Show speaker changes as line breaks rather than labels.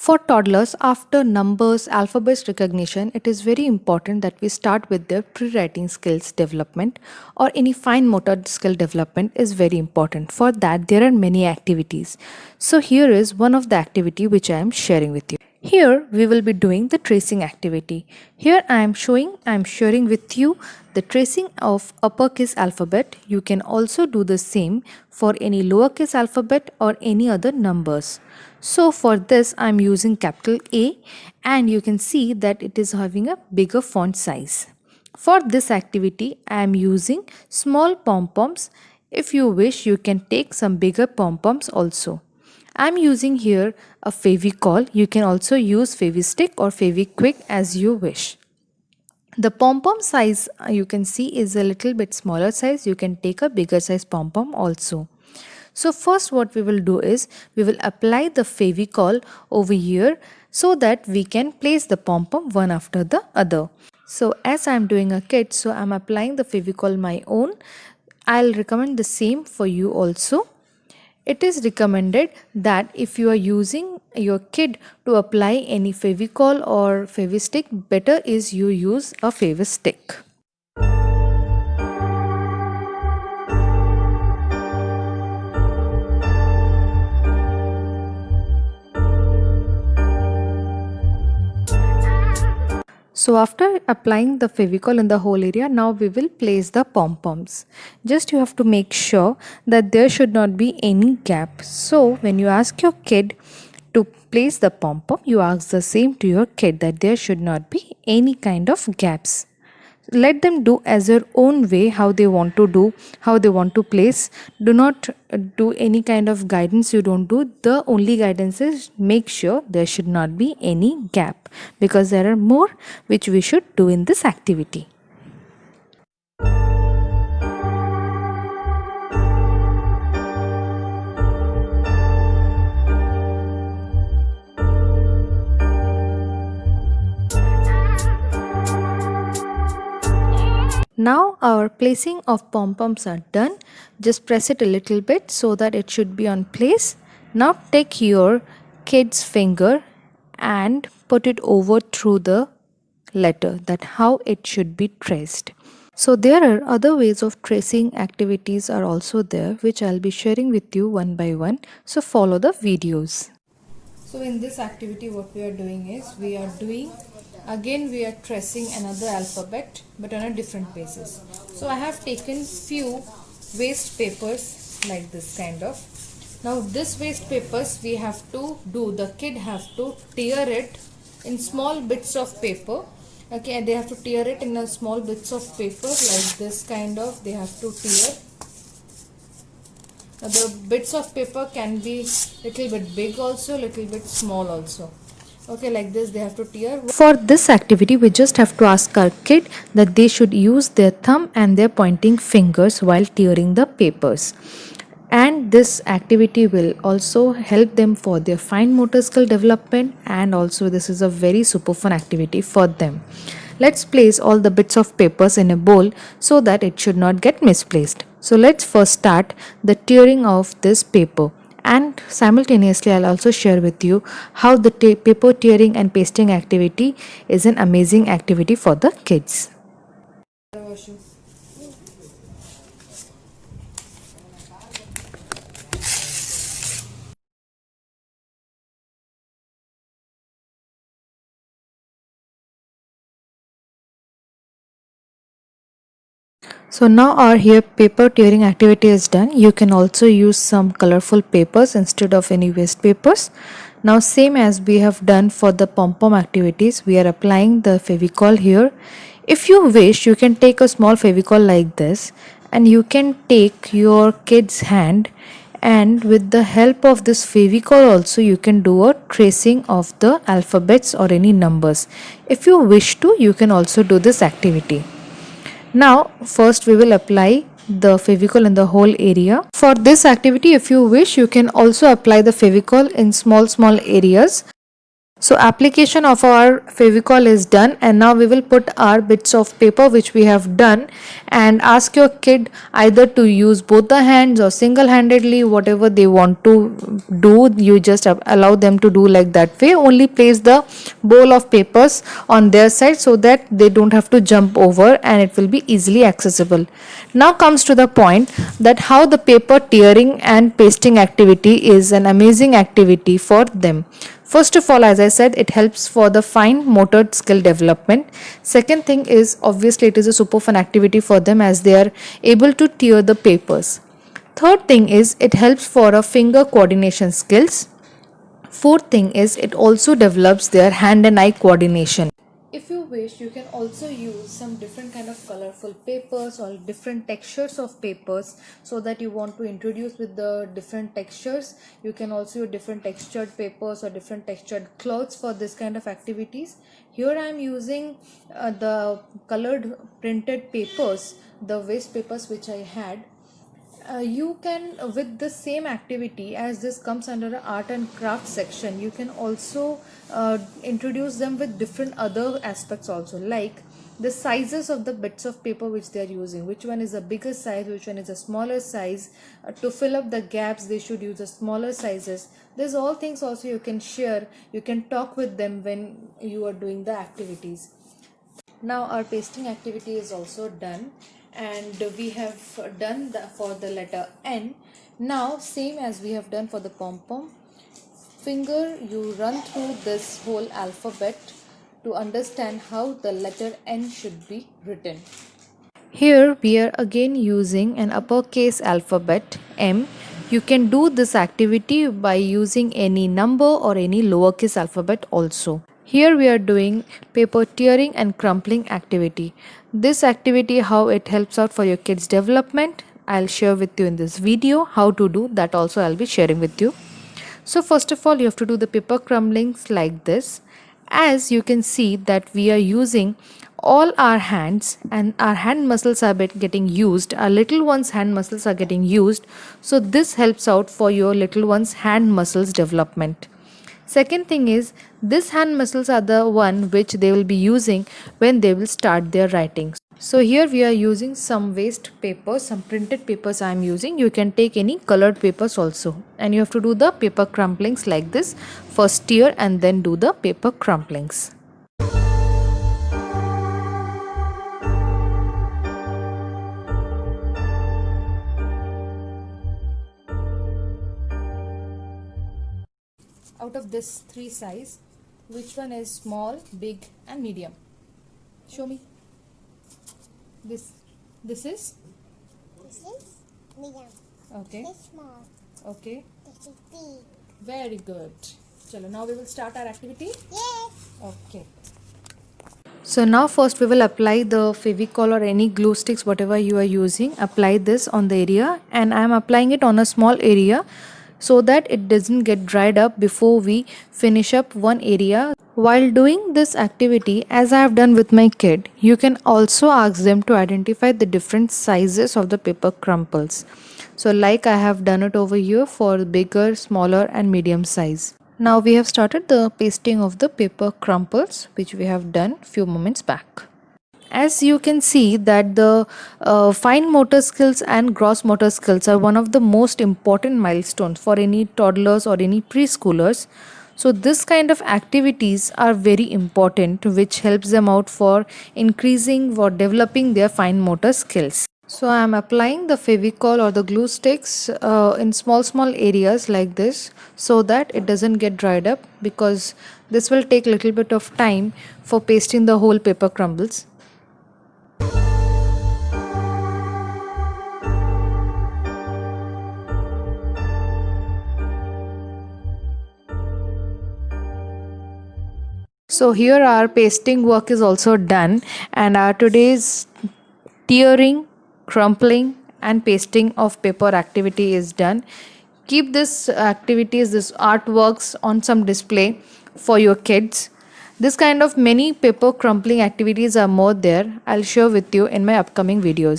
For toddlers, after numbers, alphabets recognition, it is very important that we start with their pre-writing skills development or any fine motor skill development is very important. For that, there are many activities. So here is one of the activity which I am sharing with you. Here we will be doing the tracing activity. Here I am sharing with you the tracing of uppercase alphabet. You can also do the same for any lowercase alphabet or any other numbers. So for this I am using capital A and you can see that it is having a bigger font size. For this activity I am using small pom-poms. If you wish you can take some bigger pom-poms also. I am using here a Fevicol. You can also use Fevistick or Fevikwik as you wish. The pom-pom size you can see is a little bit smaller size. You can take a bigger size pom-pom also. So first what we will do is we will apply the Fevicol over here so that we can place the pom-pom one after the other. So as I am doing a kit, so I am applying the Fevicol my own. I'll recommend the same for you also. It is recommended that if you are using your kid to apply any Fevicol or Fevistick, better is you use a Fevistick. So after applying the Fevicol in the whole area, now we will place the pom-poms. Just you have to make sure that there should not be any gap. So when you ask your kid to place the pom-pom, you ask the same to your kid that there should not be any kind of gaps. Let them do as their own way how they want to do, how they want to place. Do not do any kind of guidance. You don't do. The only guidance is make sure there should not be any gap, because there are more which we should do in this activity. Now our placing of pom-poms are done. Just press it a little bit so that it should be on place. Now take your kid's finger and put it over through the letter, that how it should be traced. So there are other ways of tracing activities are also there, which I'll be sharing with you one by one. So follow the videos. So in this activity what we are doing is we are tracing another alphabet but on a different basis. So I have taken few waste papers like this kind of. Now this waste papers we have to do, the kid have to tear it in small bits of paper. Okay, and they have to tear it in a small bits of paper like this kind of, they have to tear. Now the bits of paper can be little bit big also, little bit small also. Okay, like this they have to tear. For this activity we just have to ask our kid that they should use their thumb and their pointing fingers while tearing the papers. And this activity will also help them for their fine motor skill development, and also this is a very super fun activity for them. Let's place all the bits of papers in a bowl so that it should not get misplaced. So let's first start the tearing of this paper, and simultaneously I'll also share with you how the paper tearing and pasting activity is an amazing activity for the kids. So now our here paper tearing activity is done. You can also use some colorful papers instead of any waste papers. Now same as we have done for the pom-pom activities, we are applying the Fevicol here. If you wish, you can take a small Fevicol like this and you can take your kid's hand, and with the help of this Fevicol also you can do a tracing of the alphabets or any numbers. If you wish to, you can also do this activity. Now first we will apply the Fevicol in the whole area. For this activity, if you wish, you can also apply the Fevicol in small areas. So application of our Fevicol is done, and now we will put our bits of paper which we have done, and ask your kid either to use both the hands or single handedly, whatever they want to do. You just allow them to do like that way. Only place the bowl of papers on their side so that they don't have to jump over, and it will be easily accessible. Now comes to the point that how the paper tearing and pasting activity is an amazing activity for them. First of all, as I said, it helps for the fine motor skill development. Second thing is, obviously it is a super fun activity for them as they are able to tear the papers. Third thing is, it helps for a finger coordination skills. Fourth thing is, it also develops their hand and eye coordination. If you wish, you can also use some different kind of colorful papers or different textures of papers, so that you want to introduce with the different textures. You can also use different textured papers or different textured cloths for this kind of activities. Here I am using the colored printed papers, the waste papers which I had. You can, with the same activity, as this comes under a art and craft section, you can also introduce them with different other aspects also, like the sizes of the bits of paper which they are using, which one is a bigger size, which one is a smaller size. To fill up the gaps they should use the smaller sizes. These all things also you can share, you can talk with them when you are doing the activities. Now our pasting activity is also done, and we have done for the letter N. Now same as we have done for the pom-pom, finger you run through this whole alphabet to understand how the letter N should be written. Here we are again using an uppercase alphabet M. You can do this activity by using any number or any lowercase alphabet also. Here we are doing paper tearing and crumpling activity. This activity, how it helps out for your kids development, I'll share with you in this video. How to do that also I'll be sharing with you. So first of all, you have to do the paper crumblings like this. As you can see that we are using all our hands, and our hand muscles are getting used, our little ones hand muscles are getting used. So this helps out for your little ones hand muscles development. Second thing is, this hand muscles are the one which they will be using when they will start their writing. So here we are using some waste papers, some printed papers I am using. You can take any colored papers also, and you have to do the paper crumplings like this. First tear and then do the paper crumplings. Out of this three size, which one is small, big and medium? Show me. This is
This is medium.
okay.
This is small.
Okay.
This is big.
Very good. Chalo, now we will start our activity.
Yes.
Okay. So now first we will apply the Fevicol or any glue sticks, whatever you are using. Apply this on the area, and I am applying it on a small area so that it doesn't get dried up before we finish up one area. While doing this activity, as I have done with my kid, you can also ask them to identify the different sizes of the paper crumples. So like I have done it over here for bigger, smaller and medium size. Now we have started the pasting of the paper crumples, which we have done few moments back. As you can see that the fine motor skills and gross motor skills are one of the most important milestones for any toddlers or any preschoolers. So this kind of activities are very important, which helps them out for increasing or developing their fine motor skills. So I am applying the Fevicol or the glue sticks in small areas like this, so that it doesn't get dried up, because this will take little bit of time for pasting the whole paper crumbles. So here our pasting work is also done, and our today's tearing, crumpling and pasting of paper activity is done. Keep this activities, this artworks on some display for your kids. This kind of many paper crumpling activities are more there. I'll share with you in my upcoming videos.